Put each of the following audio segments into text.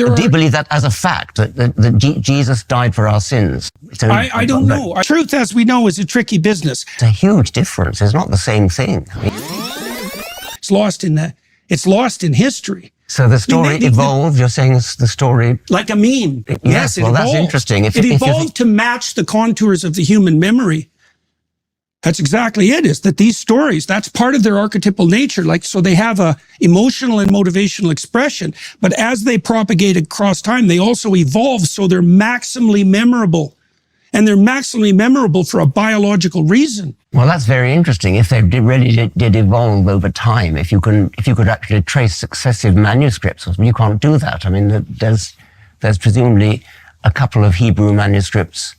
Do you believe that as a fact, that Jesus died for our sins? I don't know. Truth, as we know, is a tricky business. It's a huge difference. It's not the same thing. I mean, it's lost in history. So the story evolved, you're saying the story... Like a meme. Yes, it well, evolved. That's interesting. It evolved to match the contours of the human memory. That's exactly it, is that these stories, that's part of their archetypal nature. Like, so they have a emotional and motivational expression, but as they propagate across time, they also evolve, so they're maximally memorable. And they're maximally memorable for a biological reason. Well, that's very interesting. If they really did evolve over time, if you could actually trace successive manuscripts, you can't do that. I mean, there's presumably a couple of Hebrew manuscripts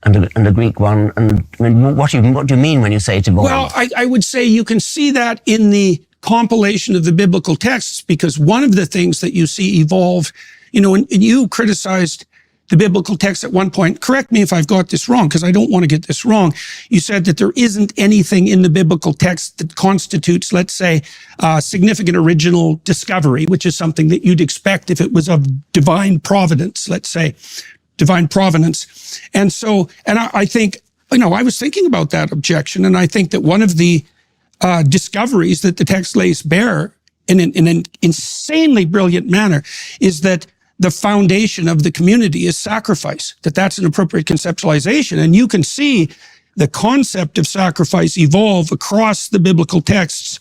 and a Greek one. And I mean, what do you mean when you say it evolved? Well, I would say you can see that in the compilation of the biblical texts, because one of the things that you see evolve, and you criticized the biblical text at one point. Correct me if I've got this wrong, because I don't want to get this wrong. You said that there isn't anything in the biblical text that constitutes, let's say, significant original discovery, which is something that you'd expect if it was of divine providence, let's say, divine provenance. And so, I think, I was thinking about that objection, and I think that one of the discoveries that the text lays bare in an insanely brilliant manner is that the foundation of the community is sacrifice, that's an appropriate conceptualization. And you can see the concept of sacrifice evolve across the biblical texts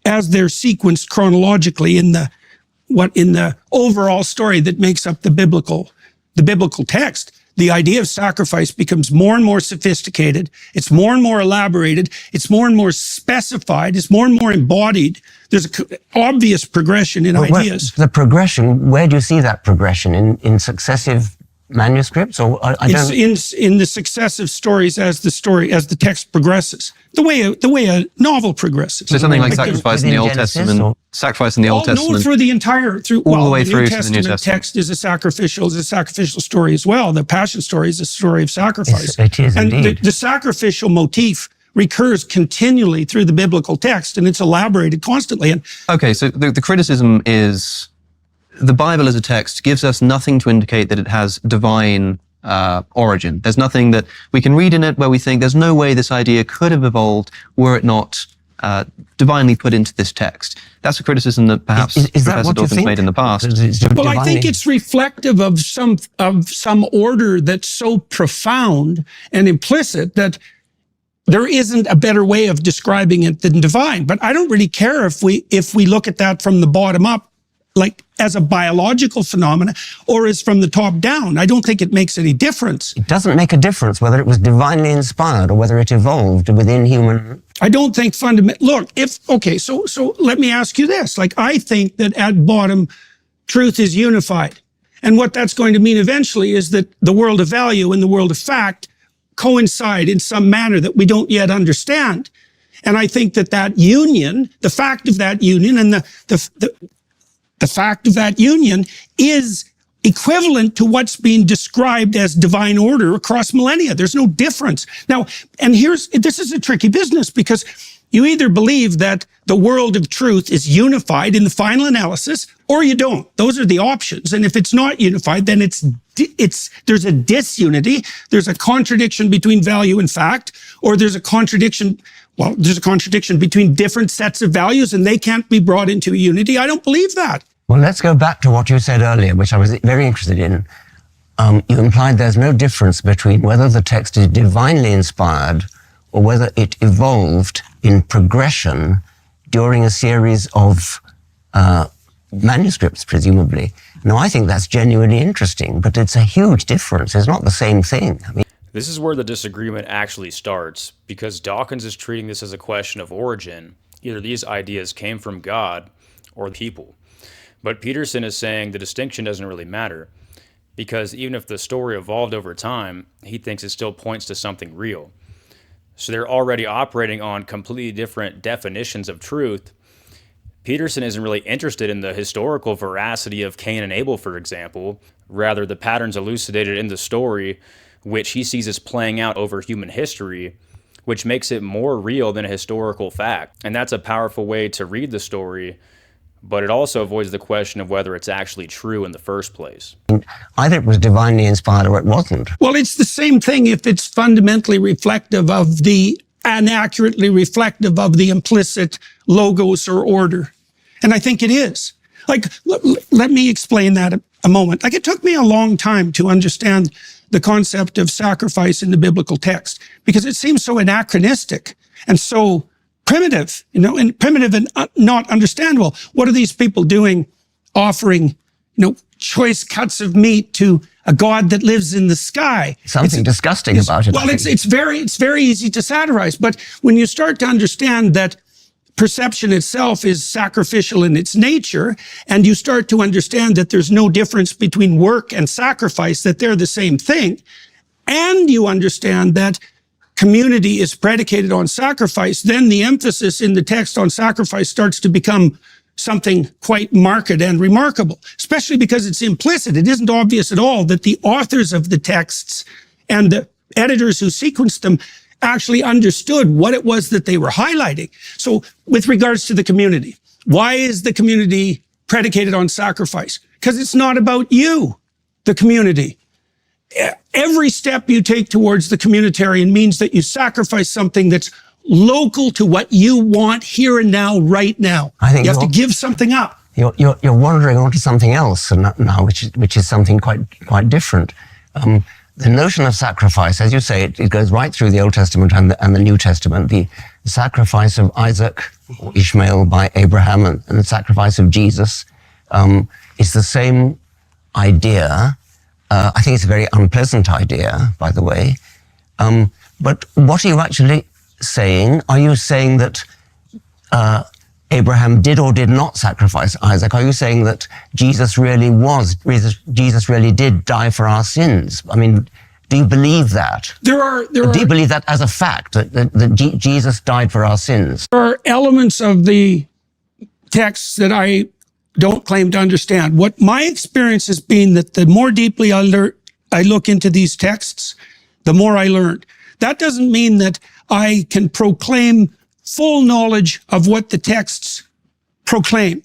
as they're sequenced chronologically in the overall story that makes up the biblical text. The idea of sacrifice becomes more and more sophisticated. It's more and more elaborated. It's more and more specified. It's more and more embodied. There's an obvious progression in ideas. The progression, where do you see that progression? In successive manuscripts? Or in the successive stories as the text progresses. The way a novel progresses. So something like sacrifice in the Old Testament. Sacrifice in the Old Testament. No, for the entire all the way through to the New Testament. Text is a sacrificial story as well. The Passion story is a story of sacrifice. It is and indeed. The sacrificial motif recurs continually through the biblical text, and it's elaborated constantly. And okay, so the criticism is the Bible as a text gives us nothing to indicate that it has divine origin. There's nothing that we can read in it where we think there's no way this idea could have evolved were it not divinely put into this text. That's a criticism that perhaps Professor Dawkins made in the past. Well, I think it's reflective of some order that's so profound and implicit that there isn't a better way of describing it than divine. But I don't really care if we look at that from the bottom up, like as a biological phenomena, or as from the top down. I don't think it makes any difference. It doesn't make a difference whether it was divinely inspired or whether it evolved within human... I don't think look, so let me ask you this. Like, I think that at bottom, truth is unified. And what that's going to mean eventually is that the world of value and the world of fact coincide in some manner that we don't yet understand. And I think that union, the fact of that union, and the fact of that union is equivalent to what's being described as divine order across millennia. There's no difference. Now, and this is a tricky business, because you either believe that the world of truth is unified in the final analysis, or you don't. Those are the options. And if it's not unified, then there's a disunity. There's a contradiction between value and fact, or there's a contradiction between different sets of values, and they can't be brought into unity. I don't believe that. Well, let's go back to what you said earlier, which I was very interested in. You implied there's no difference between whether the text is divinely inspired or whether it evolved in progression during a series of manuscripts, presumably. Now, I think that's genuinely interesting, but it's a huge difference. It's not the same thing. I mean, this is where the disagreement actually starts, because Dawkins is treating this as a question of origin. Either these ideas came from God or people. But Peterson is saying the distinction doesn't really matter, because even if the story evolved over time, he thinks it still points to something real. So they're already operating on completely different definitions of truth. Peterson isn't really interested in the historical veracity of Cain and Abel, for example, rather the patterns elucidated in the story, which he sees as playing out over human history, which makes it more real than a historical fact. And that's a powerful way to read the story, but it also avoids the question of whether it's actually true in the first place. Either it was divinely inspired or it wasn't. Well, it's the same thing if it's fundamentally reflective of the, inaccurately reflective of the implicit logos or order. And I think it is. Like, let me explain that a moment. Like, it took me a long time to understand the concept of sacrifice in the biblical text because it seems so anachronistic and so primitive, and primitive and not understandable. What are these people doing offering, choice cuts of meat to a God that lives in the sky? Something disgusting about it. Well, it's very easy to satirize. But when you start to understand that perception itself is sacrificial in its nature, and you start to understand that there's no difference between work and sacrifice, that they're the same thing, and you understand that community is predicated on sacrifice, then the emphasis in the text on sacrifice starts to become something quite marked and remarkable, especially because it's implicit. It isn't obvious at all that the authors of the texts and the editors who sequenced them actually understood what it was that they were highlighting. So with regards to the community, why is the community predicated on sacrifice? Because it's not about you, the community. Every step you take towards the communitarian means that you sacrifice something that's local to what you want here and now, right now. I think you have to give something up. You're wandering onto something else now, which is something quite different. The notion of sacrifice, as you say, it goes right through the Old Testament and the New Testament. The sacrifice of Isaac or Ishmael by Abraham and the sacrifice of Jesus is the same idea. I think it's a very unpleasant idea, by the way. But what are you actually saying? Are you saying that Abraham did or did not sacrifice Isaac? Are you saying that Jesus really did die for our sins? I mean, do you believe that? Do you believe that as a fact, that Jesus died for our sins? There are elements of the texts that I don't claim to understand. What my experience has been that the more deeply I look into these texts, the more I learn. That doesn't mean that I can proclaim full knowledge of what the texts proclaim.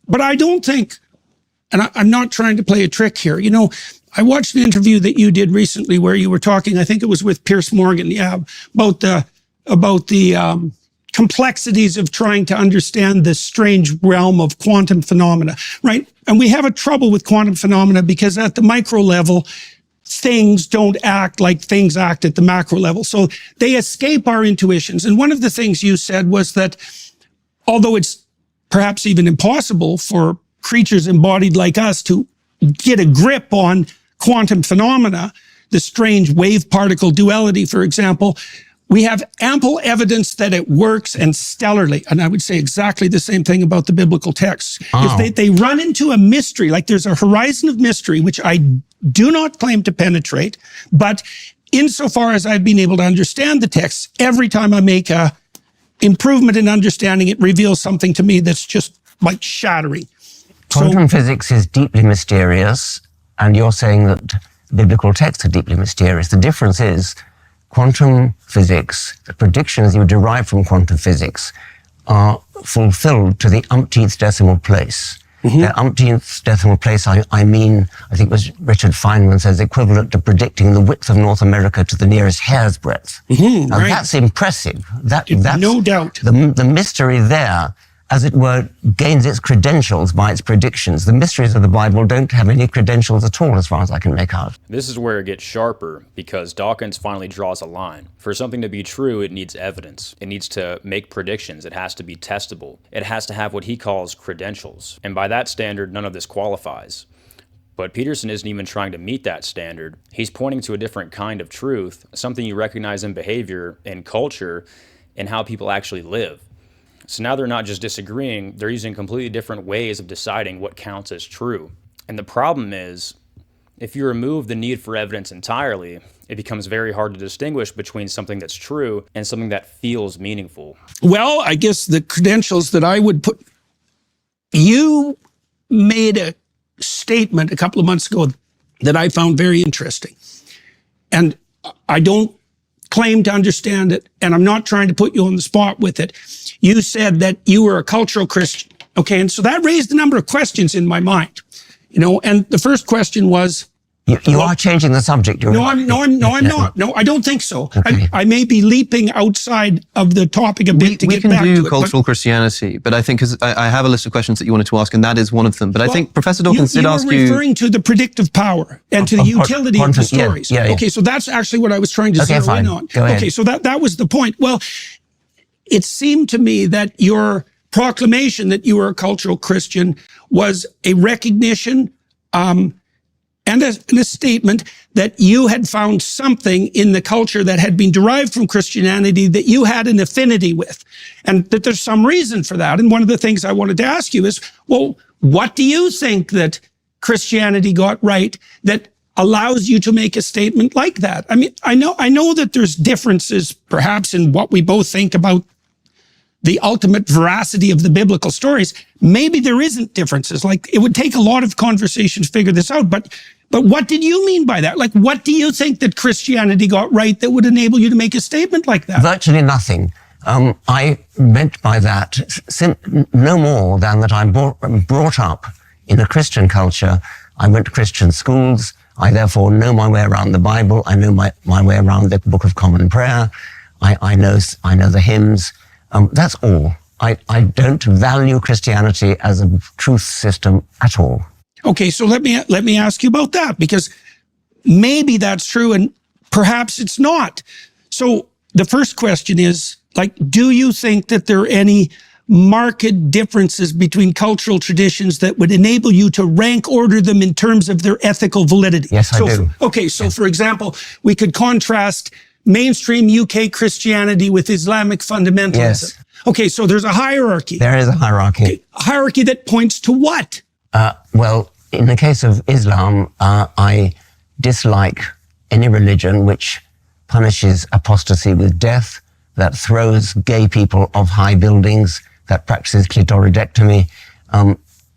But I don't think, and I'm not trying to play a trick here. I watched an interview that you did recently where you were talking, I think it was with Piers Morgan, about the complexities of trying to understand this strange realm of quantum phenomena, right? And we have a trouble with quantum phenomena because at the micro level, things don't act like things act at the macro level. So they escape our intuitions. And one of the things you said was that although it's perhaps even impossible for creatures embodied like us to get a grip on quantum phenomena, the strange wave-particle duality, for example, we have ample evidence that it works and stellarly. And I would say exactly the same thing about the biblical texts. Oh. They run into a mystery, like there's a horizon of mystery, which I do not claim to penetrate. But insofar as I've been able to understand the texts, every time I make a improvement in understanding, it reveals something to me that's just like shattering. Quantum physics is deeply mysterious, and you're saying that biblical texts are deeply mysterious. The difference is quantum physics, the predictions you derive from quantum physics are fulfilled to the umpteenth decimal place. Mm-hmm. The umpteenth decimal place, I think it was Richard Feynman says, equivalent to predicting the width of North America to the nearest hair's breadth. Mm-hmm, now, right. That's impressive. That's no doubt. The mystery there, as it were, gains its credentials by its predictions. The mysteries of the Bible don't have any credentials at all, as far as I can make out. This is where it gets sharper, because Dawkins finally draws a line. For something to be true, it needs evidence. It needs to make predictions. It has to be testable. It has to have what he calls credentials. And by that standard, none of this qualifies. But Peterson isn't even trying to meet that standard. He's pointing to a different kind of truth, something you recognize in behavior, in culture, and how people actually live. So now they're not just disagreeing, they're using completely different ways of deciding what counts as true. And the problem is, if you remove the need for evidence entirely, it becomes very hard to distinguish between something that's true and something that feels meaningful. Well, I guess the credentials that I would put, you made a statement a couple of months ago that I found very interesting. And I don't claim to understand it, and I'm not trying to put you on the spot with it. You said that you were a cultural Christian, Okay, and so that raised a number of questions in my mind, and the first question was, You are changing the subject. No, I'm not. No, I don't think so. Okay. I may be leaping outside of the topic a bit to get back to it. We can do cultural Christianity, but I think, because I have a list of questions that you wanted to ask, and that is one of them. But I think Professor Dawkins did ask you... You were referring to the predictive power and to the utility of the stories. Yeah. Okay, so that's actually what I was trying to zero in on. Go ahead. Okay, so that was the point. Well, it seemed to me that your proclamation that you were a cultural Christian was a recognition and a statement that you had found something in the culture that had been derived from Christianity that you had an affinity with, and that there's some reason for that. And one of the things I wanted to ask you is, well, what do you think that Christianity got right that allows you to make a statement like that? I mean, I know that there's differences perhaps in what we both think about the ultimate veracity of the biblical stories. Maybe there isn't differences. Like, it would take a lot of conversation to figure this out, but what did you mean by that? Like, what do you think that Christianity got right that would enable you to make a statement like that? Virtually nothing. I meant by that no more than that I'm brought up in a Christian culture. I went to Christian schools. I therefore know my way around the Bible. I know my way around the Book of Common Prayer. I know the hymns. That's all. I don't value Christianity as a truth system at all. Okay, so let me ask you about that, because maybe that's true and perhaps it's not. So the first question is, like, do you think that there are any marked differences between cultural traditions that would enable you to rank order them in terms of their ethical validity? Yes, I do. Okay, so for example, we could contrast mainstream UK Christianity with Islamic fundamentalism. Yes. Okay, so there's a hierarchy. There is a hierarchy. Okay, a hierarchy that points to what? Well, in the case of Islam, I dislike any religion which punishes apostasy with death, that throws gay people off high buildings, that practices clitoridectomy.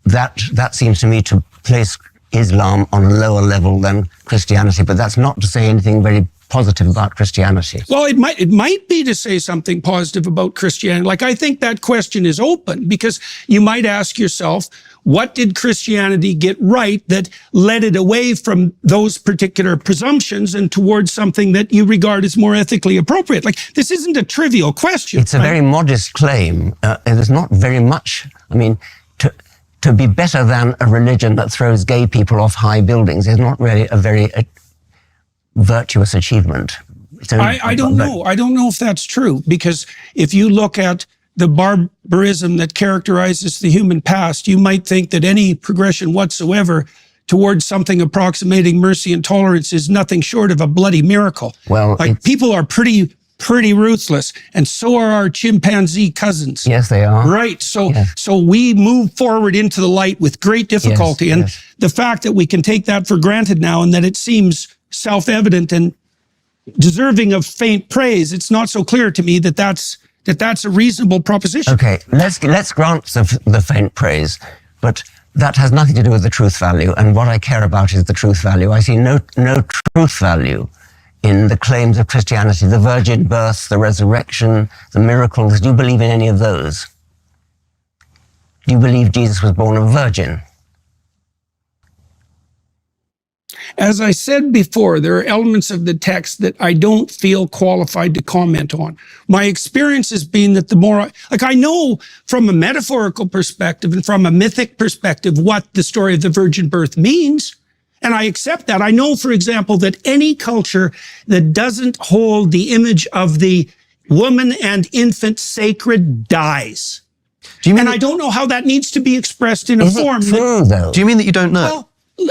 That seems to me to place Islam on a lower level than Christianity, but that's not to say anything very positive about Christianity. Well, it might be to say something positive about Christianity. Like, I think that question is open, because you might ask yourself, what did Christianity get right that led it away from those particular presumptions and towards something that you regard as more ethically appropriate? Like, this isn't a trivial question. It's a very modest claim. There's not very much. I mean, to be better than a religion that throws gay people off high buildings is not really a very virtuous achievement. I don't know. I don't know if that's true, because if you look at the barbarism that characterizes the human past, you might think that any progression whatsoever towards something approximating mercy and tolerance is nothing short of a bloody miracle. Well, like, people are pretty ruthless, and so are our chimpanzee cousins. Yes, they are. Right. So we move forward into the light with great difficulty. Yes, and yes. the fact that we can take that for granted now, and that it seems self-evident and deserving of faint praise, it's not so clear to me that that's a reasonable proposition. Okay, let's grant the faint praise, but that has nothing to do with the truth value, and what I care about is the truth value. I see no truth value in the claims of Christianity, the virgin birth, the resurrection, the miracles. Do you believe in any of those? Do you believe Jesus was born a virgin? As I said before, there are elements of the text that I don't feel qualified to comment on. My experience has been that the more, I know from a metaphorical perspective and from a mythic perspective what the story of the virgin birth means, and I accept that. I know, for example, that any culture that doesn't hold the image of the woman and infant sacred dies. Do you mean and I don't know how that needs to be expressed in a form. Is it true, though? Do you mean that you don't know? Well,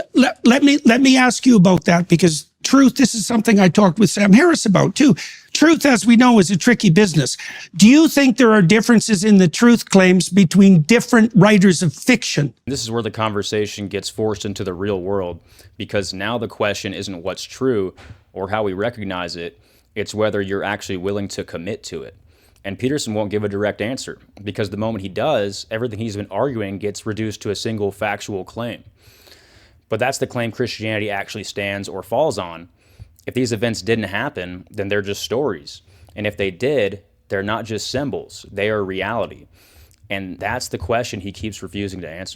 let me ask you about that, because truth, this is something I talked with Sam Harris about too. Truth, as we know, is a tricky business. Do you think there are differences in the truth claims between different writers of fiction? This is where the conversation gets forced into the real world, because now the question isn't what's true or how we recognize it, it's whether you're actually willing to commit to it. And Peterson won't give a direct answer, because the moment he does, everything he's been arguing gets reduced to a single factual claim. But that's the claim Christianity actually stands or falls on. If these events didn't happen, then they're just stories. And if they did, they're not just symbols, they are reality. And that's the question he keeps refusing to answer.